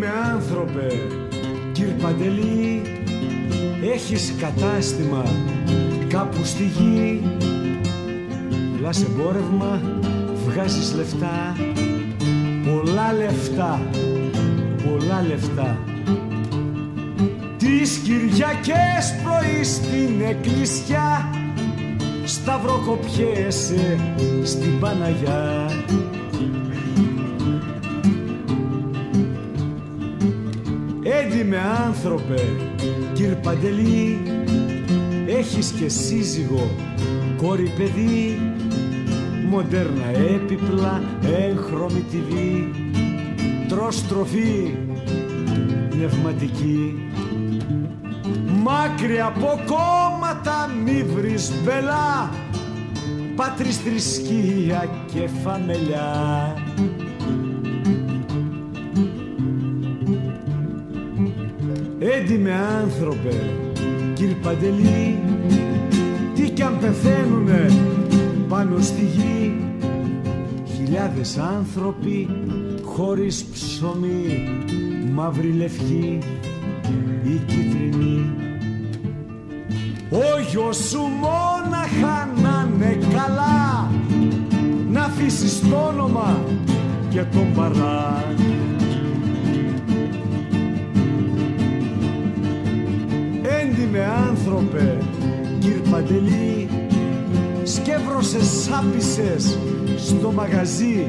Έντιμε άνθρωπε, κυρ Παντελή, έχεις κατάστημα κάπου στη γη. Πουλάς εμπόρευμα, βγάζεις λεφτά, πολλά λεφτά, πολλά λεφτά. Τις Κυριακές πρωί στην εκκλησιά σταυροκοπιέσαι στην Παναγιά. Έντιμε άνθρωπε, κυρ Παντελή, έχεις και σύζυγο, κόρη, παιδί, μοντέρνα έπιπλα, έγχρωμη TV, τρως τροφή πνευματική. Μάκρυ από κόμματα μη βρεις μπελά, πάτρις, θρησκεία και φαμελιά. Έντιμε άνθρωπε, κυρ Παντελή, τι κι αν πεθαίνουνε πάνω στη γη, χιλιάδες άνθρωποι χωρίς ψωμί, μαύρη, λευκή ή κίτρινη. Ο γιος σου μόναχα να είναι καλά, να αφήσεις το όνομα και τον παρά. Έντιμε άνθρωπε, κυρ Παντελή, σκεύρωσες, σάπισες στο μαγαζί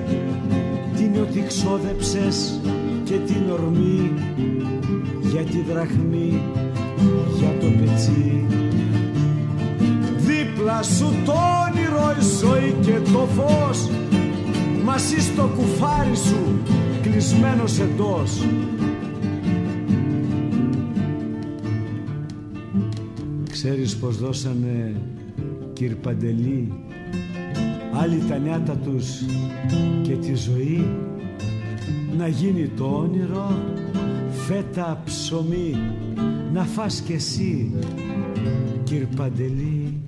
την ότι ξόδεψες και την ορμή, για τη δραχμή, για το πετσί. Δίπλα σου το όνειρο, η ζωή και το φως, μαζί στο κουφάρι σου κλεισμένος εντός. Ξέρεις πως δώσανε, κυρ Παντελή, άλλοι τα νιάτα τους και τη ζωή, να γίνει το όνειρο φέτα ψωμί, να φας κι εσύ, κυρ Παντελή.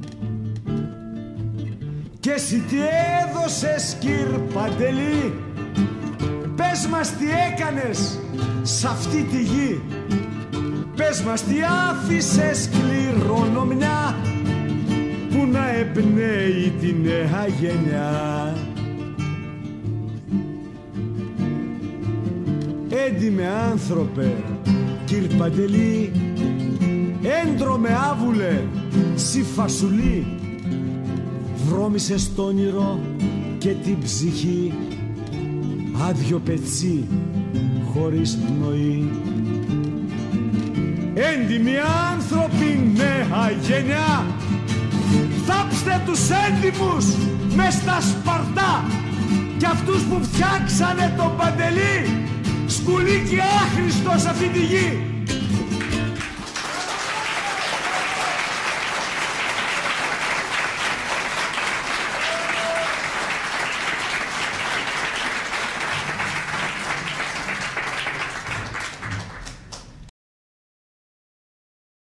Και εσύ τι έδωσες, κυρ Παντελή, πες μας τι έκανες σ' αυτή τη γη. Πες μας τι άφησες κληρονομιά που να εμπνέει τη νέα γενιά. Έντιμε άνθρωπε, κυρ Παντελή, έντρομε άβουλε, σι φασουλή, βρώμησες το όνειρο και την ψυχή, άδειο πετσί χωρίς πνοή. Έντιμοι άνθρωποι, νέα γενιά, θάψτε τους έντιμους μες στα Σπαρτά κι αυτούς που φτιάξανε τον Παντελή, σκουλίκι άχρηστο σε αυτή τη γη.